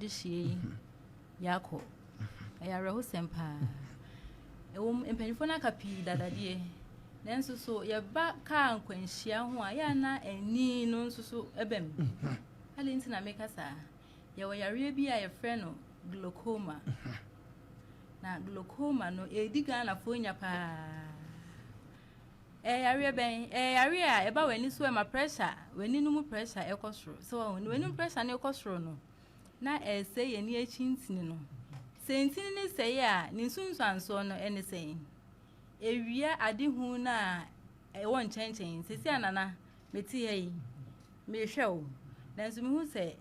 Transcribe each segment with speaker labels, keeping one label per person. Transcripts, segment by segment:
Speaker 1: Dishi Yako. I are a sempa. A woman in Penifona Capi that idea. Then so your back car when she and Wayana and ni non so ebem. I didn't make us. Ya were a friend of glaucoma. Na glaucoma no digana for ya pa. Area ben, area about when you swim my pressure, when you know pressure, a costro. So when you press an costro no. Na say any chins no. Saint say ya, Ninsun and so no anything. Area adi huna a one changing, Sissia Nana, Metia, me show. Then some who say,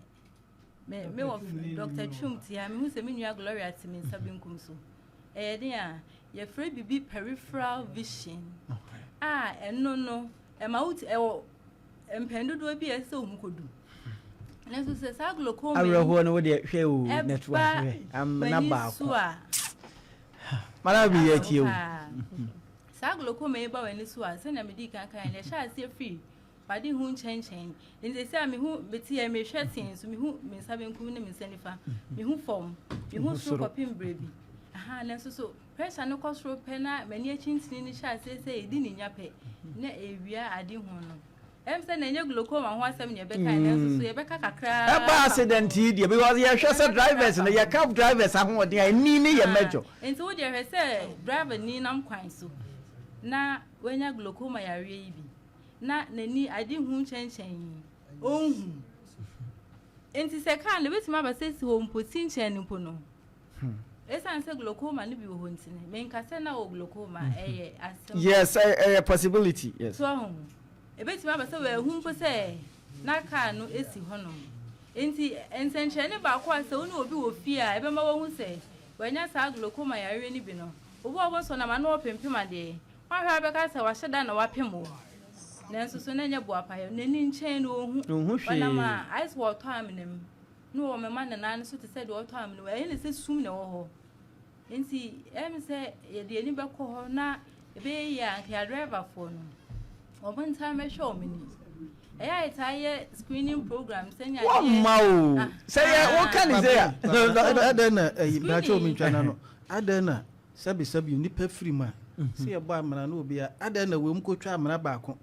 Speaker 1: me of Dr. Chumtia, who say, Minia Gloria to me, Sabin Kumsu. Dear, your free be peripheral vision. And no, a mouth and pendant will be a so could do. And so says, I glaucoma. I will know the show network. I'm not Malabi at you. Glaucoma about any swat, send a medical kind, and shall see free. But the who change. And they say, me who betty I may share things, me who means having community in Senifa, me who form, me who so a pin baby. Aha, and so press and no cost for penna, many chins in the shall say, didn't in your pay. Ne area I didn't want. I'm sending your glaucoma once I'm your back and so you back a crowd. Accident, because you are drivers and your cab drivers are what they are nearly a major. And so there has said, driver need quite so. Na when ya glaucoma ya rebi na nani adi hu chenchen ohun enti se kan le betima ba se si wo mpotin chen npo no esan se glaucoma ni bi wo ntine men ka se na wo glaucoma eye asem yes a possibility yes so ho e betima ba se we hu mpo se na ka no esi ho no enti ensenche ne ba kwa se wo obi wo fia e be ma wo hu se wanya sa glaucoma ya re ni bi no obo obo so na ma no pempema de I have a cast of a done a wapimo. Nancy Sonania Boapayo, Nenin chain, no, I swore time in him. No, my man and I so to say all time, no, any soon or and see, say, the neighbor call her now, a bay and her driver phone. Or one time I show me. I tire screening program, saying, oh, say, what can is there? I don't know. I don't know. Sabi, you need free man. See a bar man, no be I don't know, we could try Manabaco.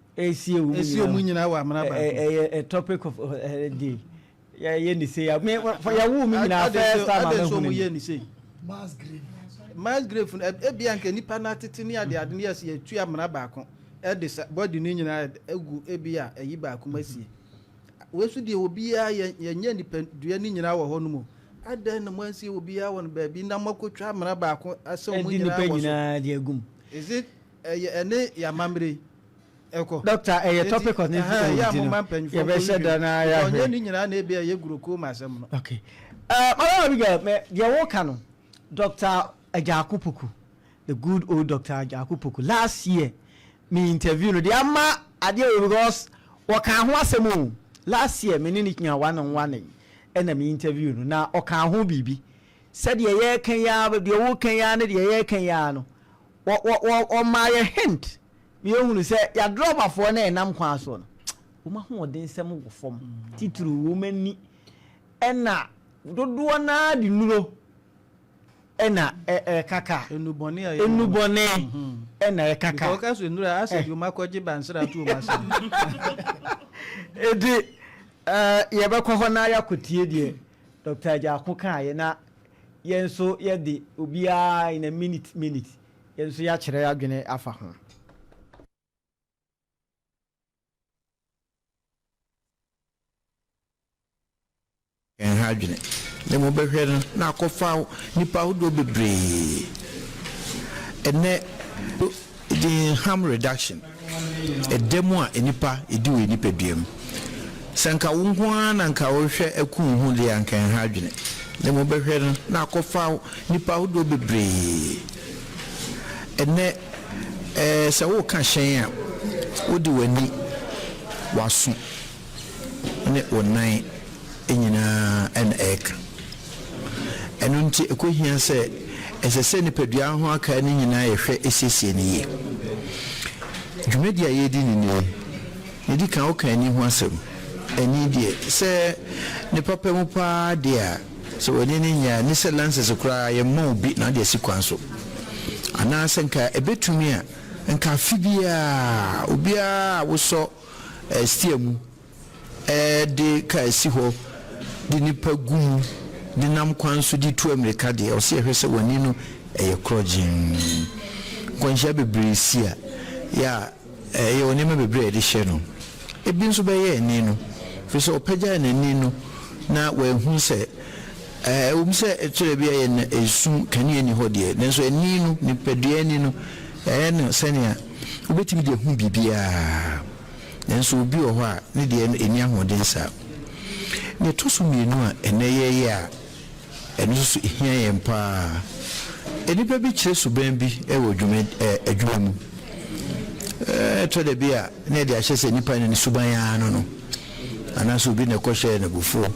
Speaker 1: A topic of day. Yeah, Yenny say, I mean, for your woman, I first say. Mass grave, a bianca, Nipanati near the Adnias, a tree Manabaco, at this body union, a Ebia, a Yibakumasi. Where should you be a yenny pen, do any in our home? I don't know when she will be our baby, Namako try Manabaco, as so many dear gum. Is it a mammy? Doctor, a topic on this. Okay. Abigail, Dr. Ajakupuku, the good old Dr. Ajakupuku. Last year, me interviewed the Amma Adia because Wakahuasemu. Last year, me nickname 1-on-1 and me interviewed. Now, Okahu Bibi said, ye Kenya, but the old Kenyana, the ye Kenyano. What my hint? You only say, ya drop a phone and I'm quason. Uma who then some form. Titru woman and na don't do an ad in Nulo. Ena kaka. Enubone. Ena kaka. Focus with Nura. I said you Marco Jibansra to myself. Edi Yabakonaya could hear Dr. Jakuka na yenso yedi ubia in a minute. Yenso ya chere agene afa ho.
Speaker 2: En hagene. Le mo be hwe na akofa nipa hodo bebre. Ene the harm reduction. E demo a nipa edi we nipa duam. Sanka wonho na nka wo hwe akun hu de anka en hagene. Le mo be hwe na akofa nipa hodo bebre. Ene se wo ka hyen a wodi wani waso ne onan enyina en ek enunti ekohia se esese ne padua ho aka ne nyina yehwe esesie ne ye dwumedi aye di ne di kan o kan ni ho asem eni die se ne papa mu pa de a so when nya ni se lances kura ye mo bi na de sikwanso ana senka ebetumi a nka fibia obia wo so stiamu de ka si ho de nipa gum de nam kwanso di tu America de o se hwese wani no eye krojin kwanhia bebre sia ya ye woni me bebre de hye no ebi nso be ye ni no fi so opagya na ni no na we hu se se eture bia ye na esu kani ni ho de nanso ani no ni padua ni no no senia obetimi de hu bibia nanso obi o ho a ne de eni ahoden sa ne to so mienu a eneye a eno so hia ye mpa enipa bi kire so ban bi e wo adwuma mu to de bia ne de ahye se nipa ne suban ya no anaso bi ne kohye na bufo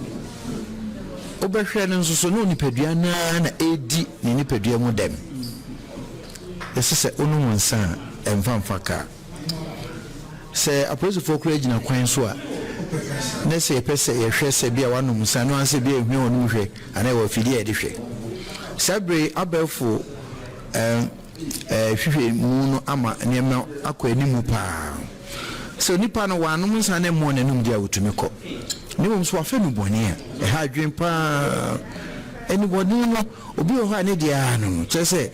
Speaker 2: obehwe ne nso so no nipadua na edi ne nipadua mu dem esese onu monsa emfamfa ka se apozi fokura gina kwan so a ne se pese ye hwe se bia wanu musa no anse bia ehwe onu hwe ana wo fidi e de hwe sabre abelfo hwehwe mu no ama niema akọ animu pa so nipa no wanu musa ne mo nanum dia wotumi kọ ne mo so afa nu boni a ha adwen pa eni boni no obi o ha ne dia no chese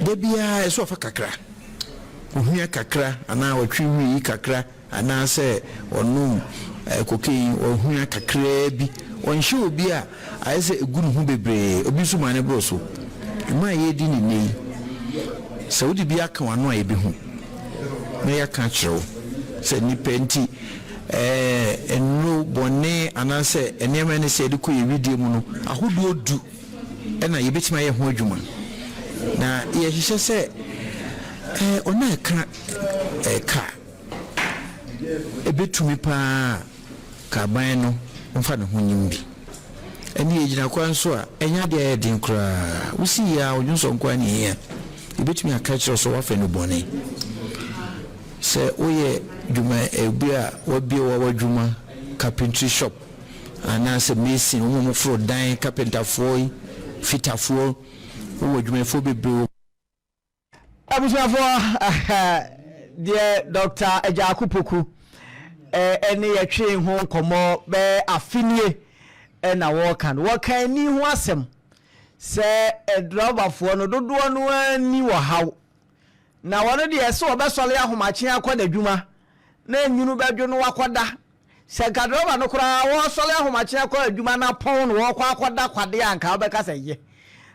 Speaker 2: de bia eso afa kakra ohia kakra ana watwi kakra ana se onu kokain ohia kakra bi onhye obi a ayese eguru hu bebre obi so mane bro so ma ye di ni nei saudi bi aka wano a ebi hu na ya ka kiro se ni penti enu bone ana se enema ne se de ko ye video mu no ahodo odu na ye betima ye ho adwuma na ye hihye se ona ka ebetumi pa ka ban no mfa ne ho nyimbi eni ejina kwa nso a enya de ya din kra usi ya onso nkwa ni ya ebetumi aka kire so wa fe no bone se oye dwuma ebia wabi wa dwuma carpentry shop ana se mason wo fro dan carpenter foi fitafo wo dwuma fo bebre
Speaker 3: abusuafo dear Dr. Ejakupoku ene yetwe ho komo be afinie na wokan ni ho asem se edrobafo no dodo no ani wo haw na wono de se obesole ahomache akoda dwuma na enyunu bedwo no wakoda se gadroba no kura wo sole ahomache akoda dwuma na pon no wo akoda kwade anka obeka se ye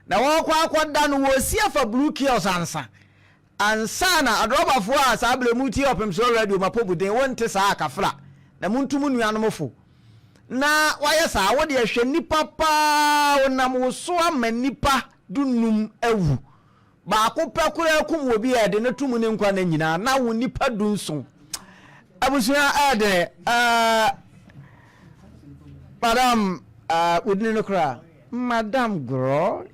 Speaker 3: na wo akoda no wo si afa blue kiosk ansana adrobafo a sabre muti Opemsuo radio mapobuden wonte sa akafra na muntumu nuanomfo na waye sa wo de hwe nipa pa wonam wo so ama nipa dunum awu ba ko pekura akum obi e de ne tumu ne nkwa na nyina na wo nipa dunso abusua ade madam udine no kra madam gro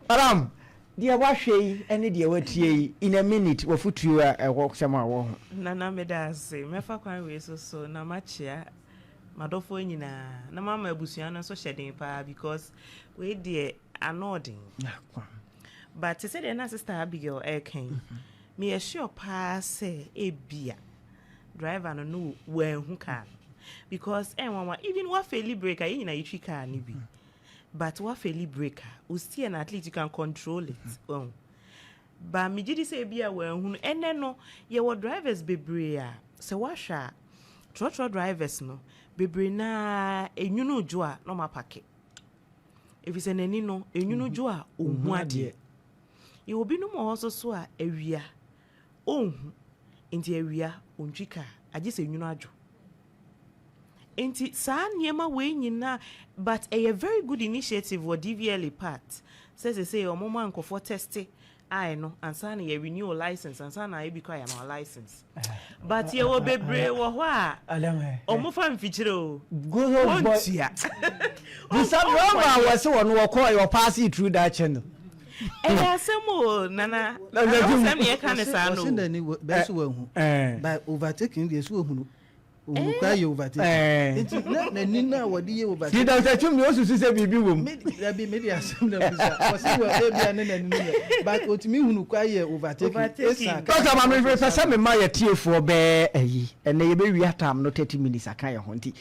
Speaker 3: madam dia wahwe ene dia watie in a minute wafutu a wo sema wo
Speaker 4: nana medase mefa kwan we so na machia madofo nyina na mama abusua no so hyeden pa because we dey anodin but say the na sister Abigail eken me assure pa say ebia driver no hu car because even wa fairly breaker nyina yitwi car ni bi but what fairly breaker we see an athlete you can control it but me jidi say bia we hu ene no ye wo drivers bebre a se washa trotro drivers no bebre na enyunu jo a no ma pake if you say nani no enyunu jo a ohu ade ye obi no mo so a awia ohu enti awia ontwika age se enyunu ajo enti saa niema we nyina but a very good initiative for DVLA part says say omoma nkofo test I know ansana ye renew license ansana e bikwa ya my license but ye wo bebre wo ho a omofa mfichire o
Speaker 3: go boy this number was one wo call your pass it through that channel
Speaker 4: asemo nana asem ye kan sa no
Speaker 5: be so hu by overtaking the so hu Unukwa ye overtake. Na nina wadi ye overtake.
Speaker 3: Ti Dr. Chum yo susu se bibi wom.
Speaker 5: Maybe asem na bisa. Wasi wa ebia na nina. But otimi unukwa ye overtake. Esa.
Speaker 3: Dr. Mamre pesa me ma ye tiefo be eyi. Ene ye be wi atam no 30 minutes aka ye ho nti.